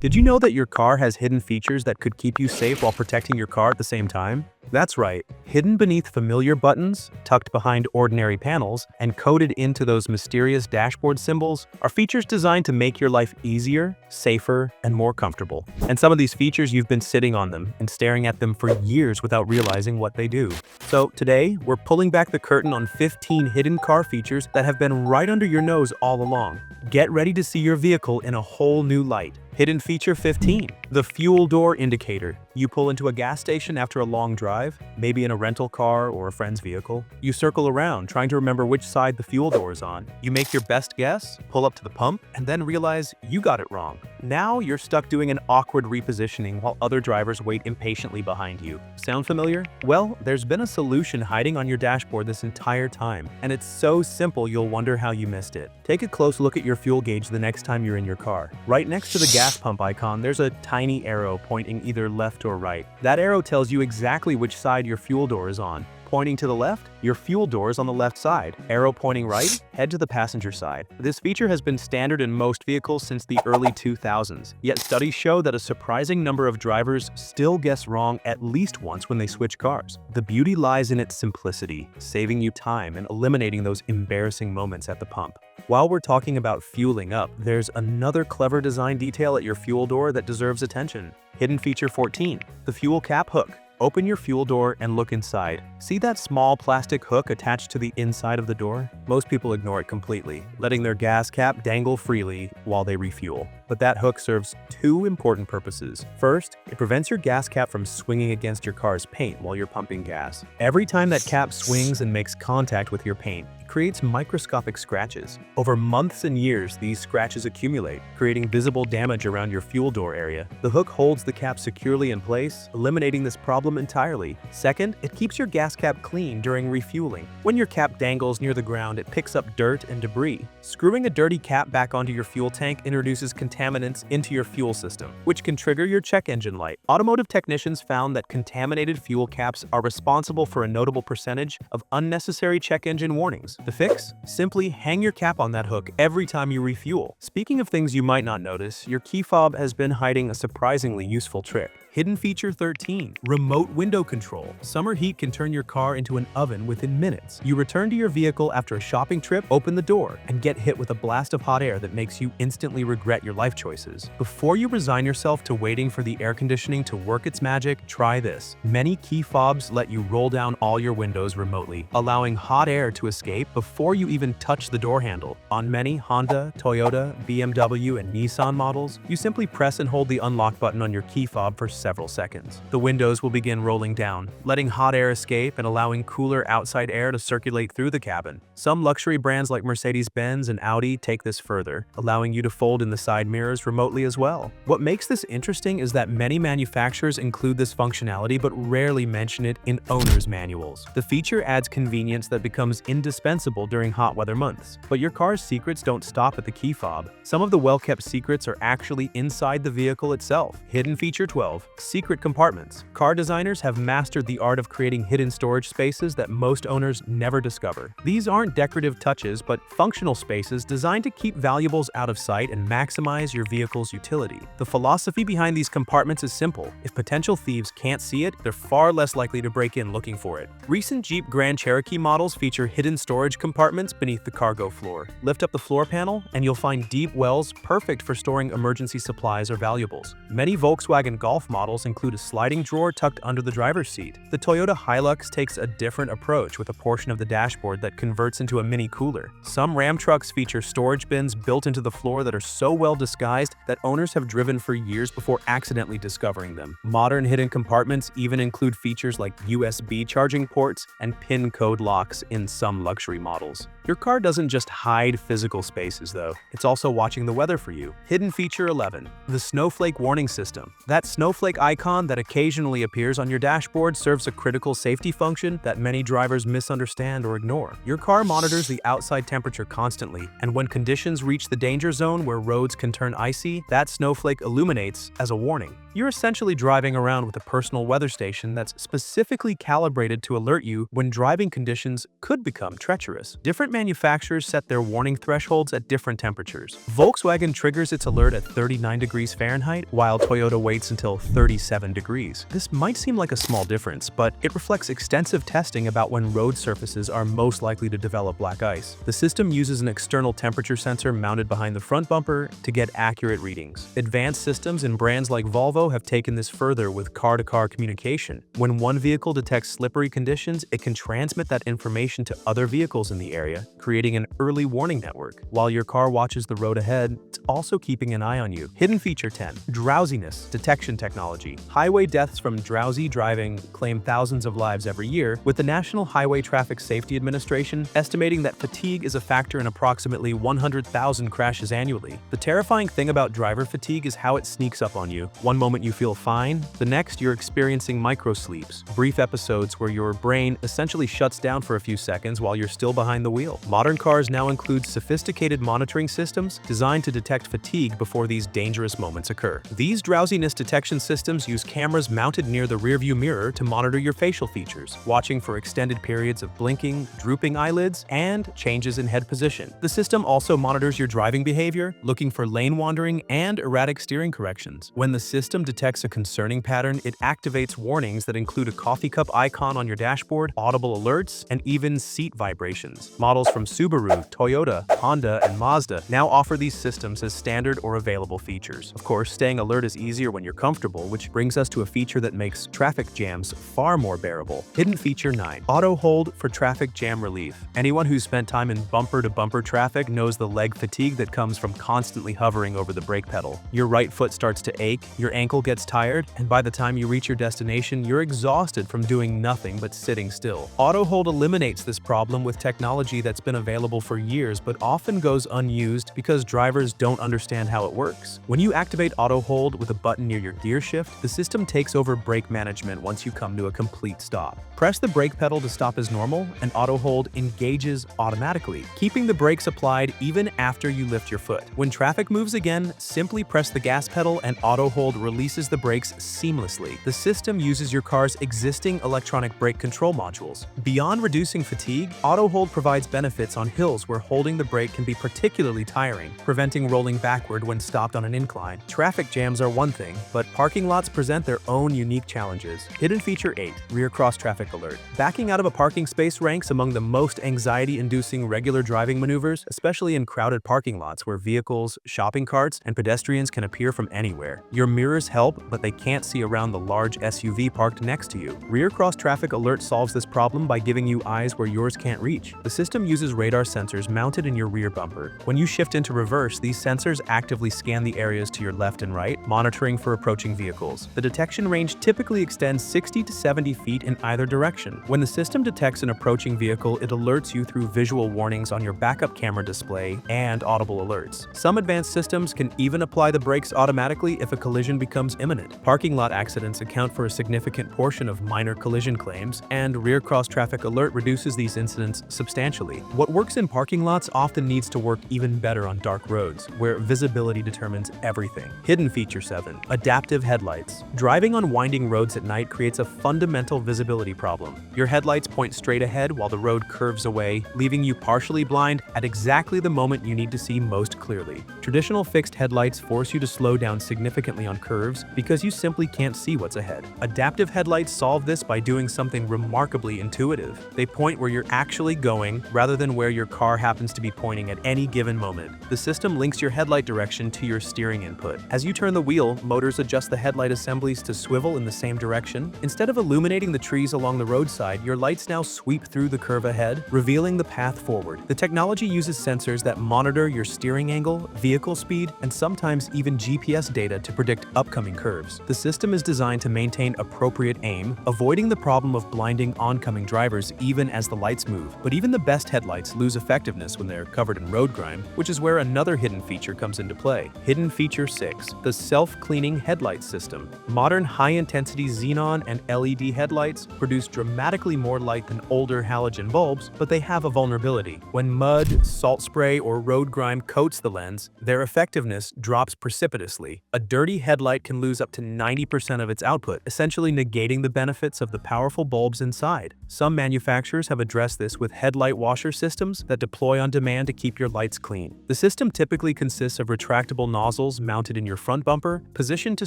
Did you know that your car has hidden features that could keep you safe while protecting your car at the same time? That's right, hidden beneath familiar buttons, tucked behind ordinary panels, and coded into those mysterious dashboard symbols are features designed to make your life easier, safer, and more comfortable. And some of these features you've been sitting on them and staring at them for years without realizing what they do. So today, we're pulling back the curtain on 15 hidden car features that have been right under your nose all along. Get ready to see your vehicle in a whole new light. Hidden feature 15, the fuel door indicator. You pull into a gas station after a long drive, maybe in a rental car or a friend's vehicle. You circle around, trying to remember which side the fuel door is on. You make your best guess, pull up to the pump, and then realize you got it wrong. Now you're stuck doing an awkward repositioning while other drivers wait impatiently behind you. Sound familiar? Well, there's been a solution hiding on your dashboard this entire time, and it's so simple you'll wonder how you missed it. Take a close look at your fuel gauge the next time you're in your car. Right next to the gas pump icon, there's a tiny arrow pointing either left or right. That arrow tells you exactly which side your fuel door is on. Pointing to the left, your fuel door is on the left side. Arrow pointing right, head to the passenger side. This feature has been standard in most vehicles since the early 2000s, yet studies show that a surprising number of drivers still guess wrong at least once when they switch cars. The beauty lies in its simplicity, saving you time and eliminating those embarrassing moments at the pump. While we're talking about fueling up, there's another clever design detail at your fuel door that deserves attention. Hidden feature 14, the fuel cap hook. Open your fuel door and look inside. See that small plastic hook attached to the inside of the door? Most people ignore it completely, letting their gas cap dangle freely while they refuel. But that hook serves two important purposes. First, it prevents your gas cap from swinging against your car's paint while you're pumping gas. Every time that cap swings and makes contact with your paint, it creates microscopic scratches. Over months and years, these scratches accumulate, creating visible damage around your fuel door area. The hook holds the cap securely in place, eliminating this problem entirely. Second, it keeps your gas cap clean during refueling. When your cap dangles near the ground, it picks up dirt and debris. Screwing a dirty cap back onto your fuel tank introduces contaminants into your fuel system, which can trigger your check engine light. Automotive technicians found that contaminated fuel caps are responsible for a notable percentage of unnecessary check engine warnings. The fix? Simply hang your cap on that hook every time you refuel. Speaking of things you might not notice, your key fob has been hiding a surprisingly useful trick. Hidden feature 13, remote window control. Summer heat can turn your car into an oven within minutes. You return to your vehicle after a shopping trip, open the door, and get hit with a blast of hot air that makes you instantly regret your life choices. Before you resign yourself to waiting for the air conditioning to work its magic, try this. Many key fobs let you roll down all your windows remotely, allowing hot air to escape before you even touch the door handle. On many Honda, Toyota, BMW, and Nissan models, you simply press and hold the unlock button on your key fob for several seconds. The windows will begin rolling down, letting hot air escape and allowing cooler outside air to circulate through the cabin. Some luxury brands like Mercedes-Benz and Audi take this further, allowing you to fold in the side mirrors remotely as well. What makes this interesting is that many manufacturers include this functionality but rarely mention it in owner's manuals. The feature adds convenience that becomes indispensable during hot weather months. But your car's secrets don't stop at the key fob. Some of the well-kept secrets are actually inside the vehicle itself. Hidden feature 12, secret compartments. Car designers have mastered the art of creating hidden storage spaces that most owners never discover. These aren't decorative touches, but functional spaces designed to keep valuables out of sight and maximize your vehicle's utility. The philosophy behind these compartments is simple. If potential thieves can't see it, they're far less likely to break in looking for it. Recent Jeep Grand Cherokee models feature hidden storage compartments beneath the cargo floor. Lift up the floor panel, and you'll find deep wells perfect for storing emergency supplies or valuables. Many Volkswagen Golf models include a sliding drawer tucked under the driver's seat. The Toyota Hilux takes a different approach with a portion of the dashboard that converts into a mini cooler. Some Ram trucks feature storage bins built into the floor that are so well disguised that owners have driven for years before accidentally discovering them. Modern hidden compartments even include features like USB charging ports and PIN code locks in some luxury models. Your car doesn't just hide physical spaces though, it's also watching the weather for you. Hidden feature 11, the snowflake warning system. That snowflake icon that occasionally appears on your dashboard serves a critical safety function that many drivers misunderstand or ignore. Your car monitors the outside temperature constantly, and when conditions reach the danger zone where roads can turn icy, that snowflake illuminates as a warning. You're essentially driving around with a personal weather station that's specifically calibrated to alert you when driving conditions could become treacherous. treacherous. Different manufacturers set their warning thresholds at different temperatures. Volkswagen triggers its alert at 39 degrees Fahrenheit, while Toyota waits until 37 degrees. This might seem like a small difference, but it reflects extensive testing about when road surfaces are most likely to develop black ice. The system uses an external temperature sensor mounted behind the front bumper to get accurate readings. Advanced systems in brands like Volvo have taken this further with car-to-car communication. When one vehicle detects slippery conditions, it can transmit that information to other vehicles in the area, creating an early warning network. While your car watches the road ahead, it's also keeping an eye on you. Hidden feature 10. Drowsiness detection technology. Highway deaths from drowsy driving claim thousands of lives every year, with the National Highway Traffic Safety Administration estimating that fatigue is a factor in approximately 100,000 crashes annually. The terrifying thing about driver fatigue is how it sneaks up on you. One moment you feel fine, the next you're experiencing microsleeps, brief episodes where your brain essentially shuts down for a few seconds while you're still behind the wheel. Modern cars now include sophisticated monitoring systems designed to detect fatigue before these dangerous moments occur. These drowsiness detection systems use cameras mounted near the rearview mirror to monitor your facial features, watching for extended periods of blinking, drooping eyelids, and changes in head position. The system also monitors your driving behavior, looking for lane wandering and erratic steering corrections. When the system detects a concerning pattern, it activates warnings that include a coffee cup icon on your dashboard, audible alerts, and even seat vibrations. Models from Subaru, Toyota, Honda, and Mazda now offer these systems as standard or available features. Of course, staying alert is easier when you're comfortable, which brings us to a feature that makes traffic jams far more bearable. Hidden feature 9. Auto hold for traffic jam relief. Anyone who's spent time in bumper-to-bumper traffic knows the leg fatigue that comes from constantly hovering over the brake pedal. Your right foot starts to ache, your ankle gets tired, and by the time you reach your destination, you're exhausted from doing nothing but sitting still. Auto hold eliminates this problem with technology that's been available for years but often goes unused because drivers don't understand how it works. When you activate auto hold with a button near your gear shift, the system takes over brake management once you come to a complete stop. Press the brake pedal to stop as normal, and auto hold engages automatically, keeping the brakes applied even after you lift your foot. When traffic moves again, simply press the gas pedal and auto hold releases the brakes seamlessly. The system uses your car's existing electronic brake control modules. Beyond reducing fatigue, auto hold provides benefits on hills where holding the brake can be particularly tiring, preventing rolling backward when stopped on an incline. Traffic jams are one thing, but parking lots present their own unique challenges. Hidden feature 8. Rear cross traffic alert. Backing out of a parking space ranks among the most anxiety-inducing regular driving maneuvers, especially in crowded parking lots where vehicles, shopping carts, and pedestrians can appear from anywhere. Your mirrors help, but they can't see around the large SUV parked next to you. Rear cross traffic alert solves this problem by giving you eyes where yours can't reach. The system uses radar sensors mounted in your rear bumper. When you shift into reverse, these sensors actively scan the areas to your left and right, monitoring for approaching vehicles. The detection range typically extends 60 to 70 feet in either direction. When the system detects an approaching vehicle, it alerts you through visual warnings on your backup camera display and audible alerts. Some advanced systems can even apply the brakes automatically if a collision becomes imminent. Parking lot accidents account for a significant portion of minor collision claims, and rear cross traffic alert reduces these incidents substantially. What works in parking lots often needs to work even better on dark roads, where visibility determines everything. Hidden feature 7. Adaptive headlights. Driving on winding roads at night creates a fundamental visibility problem. Your headlights point straight ahead while the road curves away, leaving you partially blind at exactly the moment you need to see most clearly. Traditional fixed headlights force you to slow down significantly on curves because you simply can't see what's ahead. Adaptive headlights solve this by doing something remarkably intuitive. They point where you're actually going rather than where your car happens to be pointing at any given moment. The system links your headlight direction to your steering input. As you turn the wheel, motors adjust the headlight assemblies to swivel in the same direction. Instead of illuminating the trees along the roadside, your lights now sweep through the curve ahead, revealing the path forward. The technology uses sensors that monitor your steering angle, vehicle speed, and sometimes even GPS data to predict upcoming curves. The system is designed to maintain appropriate aim, avoiding the problem of blinding oncoming drivers even as the lights move. But even the best headlights lose effectiveness when they're covered in road grime, which is where another hidden feature comes into play. Hidden feature 6. The self-cleaning headlight system. Modern high-intensity xenon and LED headlights produce dramatically more light than older halogen bulbs, but they have a vulnerability. When mud, salt spray, or road grime coats the lens, their effectiveness drops precipitously. A dirty headlight can lose up to 90% of its output, essentially negating the benefits of the powerful bulbs inside. Some manufacturers have addressed this with headlight washer systems that deploy on demand to keep your lights clean. The system typically consists of retractable nozzles mounted in your front bumper, positioned to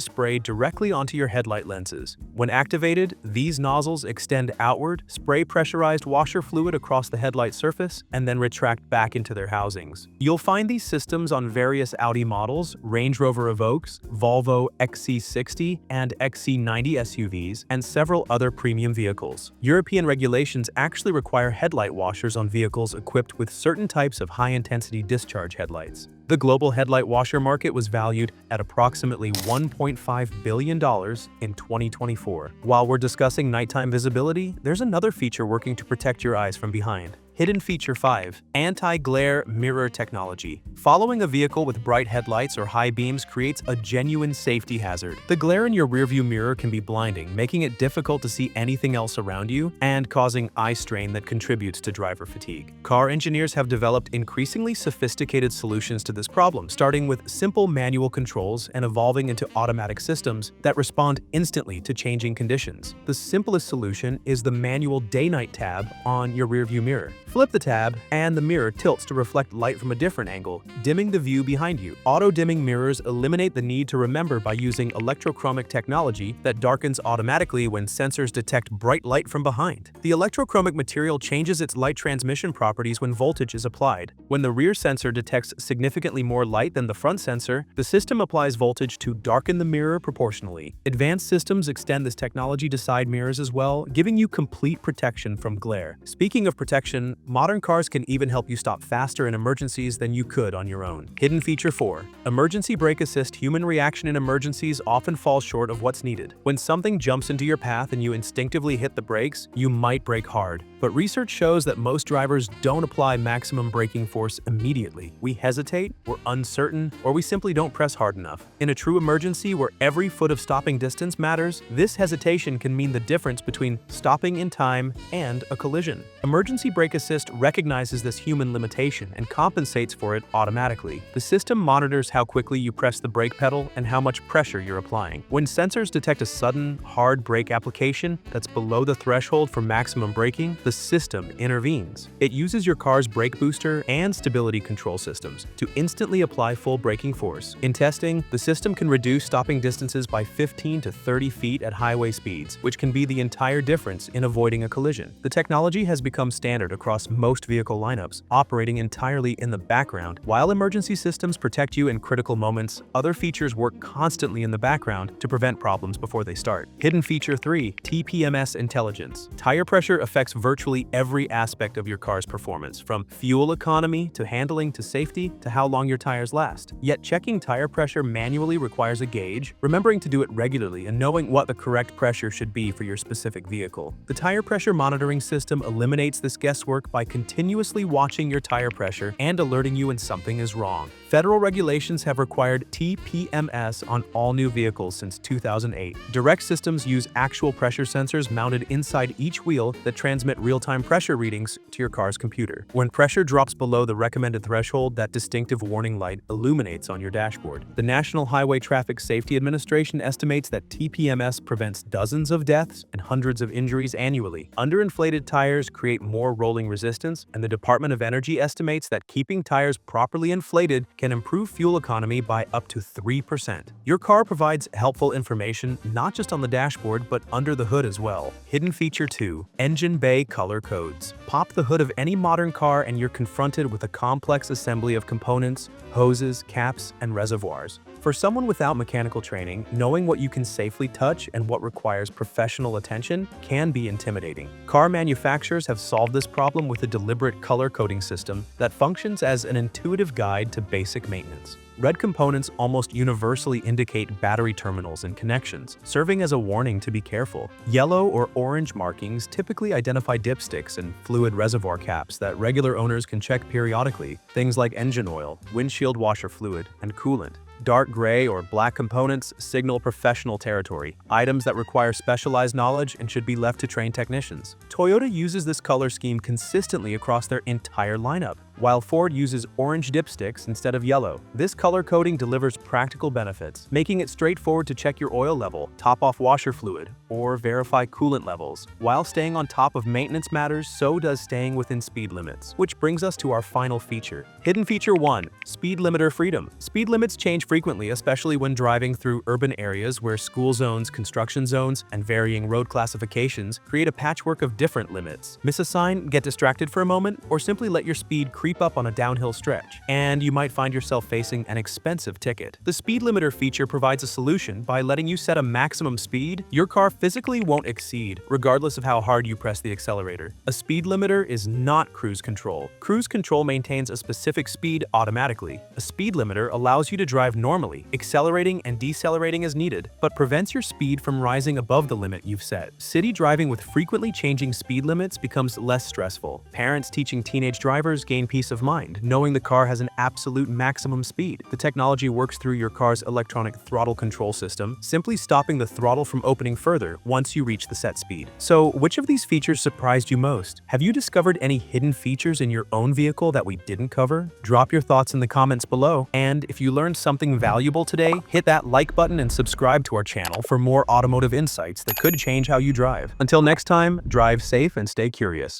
spray directly onto your headlight lenses. When activated, these nozzles extend outward, spray pressurized washer fluid across the headlight surface, and then retract back into their housings. You'll find these systems on various Audi models, Range Rover Evoques, Volvo XC60 and XC90 SUVs, and several other premium vehicles. European regulations actually require headlight washers on vehicles equipped with certain types of high-intensity discharge headlights. The global headlight washer market was valued at approximately $1.5 billion in 2024. While we're discussing nighttime visibility, there's another feature working to protect your eyes from behind. Hidden Feature 5. Anti-Glare Mirror Technology. Following a vehicle with bright headlights or high beams creates a genuine safety hazard. The glare in your rearview mirror can be blinding, making it difficult to see anything else around you and causing eye strain that contributes to driver fatigue. Car engineers have developed increasingly sophisticated solutions to this problem, starting with simple manual controls and evolving into automatic systems that respond instantly to changing conditions. The simplest solution is the manual day-night tab on your rearview mirror. Flip the tab, and the mirror tilts to reflect light from a different angle, dimming the view behind you. Auto-dimming mirrors eliminate the need to remember by using electrochromic technology that darkens automatically when sensors detect bright light from behind. The electrochromic material changes its light transmission properties when voltage is applied. When the rear sensor detects significantly more light than the front sensor, the system applies voltage to darken the mirror proportionally. Advanced systems extend this technology to side mirrors as well, giving you complete protection from glare. Speaking of protection, modern cars can even help you stop faster in emergencies than you could on your own. Hidden Feature 4. Emergency Brake Assist. Human reaction in emergencies often falls short of what's needed. When something jumps into your path and you instinctively hit the brakes, you might brake hard. But research shows that most drivers don't apply maximum braking force immediately. We hesitate, we're uncertain, or we simply don't press hard enough. In a true emergency where every foot of stopping distance matters, this hesitation can mean the difference between stopping in time and a collision. Emergency Brake Assist recognizes this human limitation and compensates for it automatically. The system monitors how quickly you press the brake pedal and how much pressure you're applying. When sensors detect a sudden, hard brake application that's below the threshold for maximum braking, the system intervenes. It uses your car's brake booster and stability control systems to instantly apply full braking force. In testing, the system can reduce stopping distances by 15 to 30 feet at highway speeds, which can be the entire difference in avoiding a collision. The technology has become standard across most vehicle lineups, operating entirely in the background. While emergency systems protect you in critical moments, other features work constantly in the background to prevent problems before they start. Hidden Feature 3. TPMS Intelligence. Tire pressure affects virtually every aspect of your car's performance, from fuel economy to handling to safety to how long your tires last. Yet checking tire pressure manually requires a gauge, remembering to do it regularly and knowing what the correct pressure should be for your specific vehicle. The tire pressure monitoring system eliminates this guesswork by continuously watching your tire pressure and alerting you when something is wrong. Federal regulations have required TPMS on all new vehicles since 2008. Direct systems use actual pressure sensors mounted inside each wheel that transmit real-time pressure readings to your car's computer. When pressure drops below the recommended threshold, that distinctive warning light illuminates on your dashboard. The National Highway Traffic Safety Administration estimates that TPMS prevents dozens of deaths and hundreds of injuries annually. Underinflated tires create more rolling resistance, and the Department of Energy estimates that keeping tires properly inflated can improve fuel economy by up to 3%. Your car provides helpful information not just on the dashboard but under the hood as well. Hidden Feature 2. Engine Bay Color Codes. Pop the hood of any modern car and you're confronted with a complex assembly of components, hoses, caps, and reservoirs. For someone without mechanical training, knowing what you can safely touch and what requires professional attention can be intimidating. Car manufacturers have solved this problem with a deliberate color coding system that functions as an intuitive guide to basic maintenance. Red components almost universally indicate battery terminals and connections, serving as a warning to be careful. Yellow or orange markings typically identify dipsticks and fluid reservoir caps that regular owners can check periodically, things like engine oil, windshield washer fluid, and coolant. Dark gray or black components signal professional territory, items that require specialized knowledge and should be left to trained technicians. Toyota uses this color scheme consistently across their entire lineup. while Ford uses orange dipsticks instead of yellow. This color coding delivers practical benefits, making it straightforward to check your oil level, top off washer fluid, or verify coolant levels. While staying on top of maintenance matters, so does staying within speed limits. Which brings us to our final feature. Hidden feature 1. Speed limiter freedom. Speed limits change frequently, especially when driving through urban areas where school zones, construction zones, and varying road classifications create a patchwork of different limits. Miss a sign, get distracted for a moment, or simply let your speed creep up on a downhill stretch, and you might find yourself facing an expensive ticket. The speed limiter feature provides a solution by letting you set a maximum speed your car physically won't exceed, regardless of how hard you press the accelerator. A speed limiter is not cruise control. Cruise control maintains a specific speed automatically. A speed limiter allows you to drive normally, accelerating and decelerating as needed, but prevents your speed from rising above the limit you've set. City driving with frequently changing speed limits becomes less stressful. Parents teaching teenage drivers gain peace of mind, knowing the car has an absolute maximum speed. The technology works through your car's electronic throttle control system, simply stopping the throttle from opening further once you reach the set speed. So, which of these features surprised you most? Have you discovered any hidden features in your own vehicle that we didn't cover? Drop your thoughts in the comments below, and if you learned something valuable today, hit that like button and subscribe to our channel for more automotive insights that could change how you drive. Until next time, drive safe and stay curious.